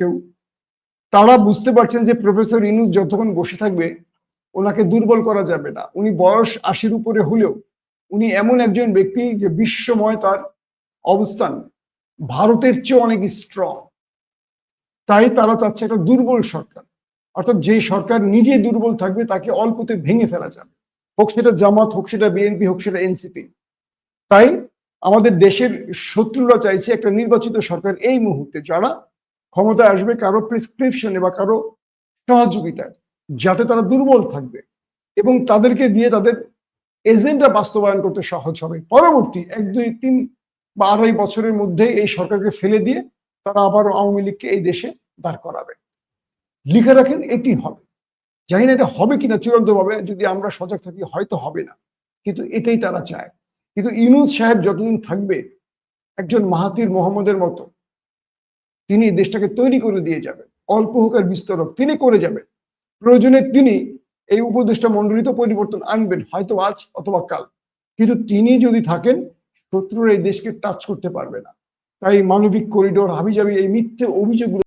কেউ, তারা বুঝতে পারছেন যে প্রফেসর ইউনূস যতক্ষণ বসে থাকবে ওনাকে দুর্বল করা যাবে না। উনি বয়স ৮০-র উপরে হলেও উনি এমন একজন ব্যক্তি যে বিশ্বময় তার অবস্থান, ভারতের চেয়ে অনেক স্ট্রং। তাই তারা চাচ্ছে একটা দুর্বল সরকার, অর্থাৎ যে সরকার নিজে দুর্বল থাকবে তাকে অল্পতে ভেঙে ফেলা যাবে, হোক সেটা জামাত, হোক সেটা বিএনপি, হোক সেটা এনসিপি। তাই আমাদের দেশের শত্রুরা চাইছে একটা নির্বাচিত সরকার এই মুহূর্তে, যারা ক্ষমতায় আসবে কারো প্রেসক্রিপশনে বা কারো সহযোগিতায়, যাতে তারা দুর্বল থাকবে এবং তাদেরকে দিয়ে তাদের এজেন্ডা বাস্তবায়ন করতে সহজ হবে। পরবর্তী ১, ২, ৩ বা ২.৫ বছরের মধ্যে এই সরকারকে ফেলে দিয়ে তারা আবার আওয়ামী লীগকে এই দেশে দাঁড় করাবে। লিখে রাখেন, এটি হবে। জানি না এটা হবে কিনা চূড়ান্ত ভাবে, যদি আমরা সজাগ থাকি হয়তো হবে না, কিন্তু এটাই তারা চায়। কিন্তু ইউনূস সাহেব যতদিন থাকবে, একজন মাহাথির মোহাম্মদের মতো তিনি দেশটাকে তৈরি করে দিয়ে যাবেন, অল্প হোক আর বিস্তর হোক তিনি করে যাবেন। প্রয়োজনে তিনি এই উপদেষ্টা মন্ডলীতে পরিবর্তন আনবেন, হয়তো আজ অথবা কাল, কিন্তু তিনি যদি থাকেন শত্রুরা এই দেশকে টাচ করতে পারবে না। তাই মানবিক করিডোর, হাবিজাবি এই মিথ্যে অভিযোগগুলো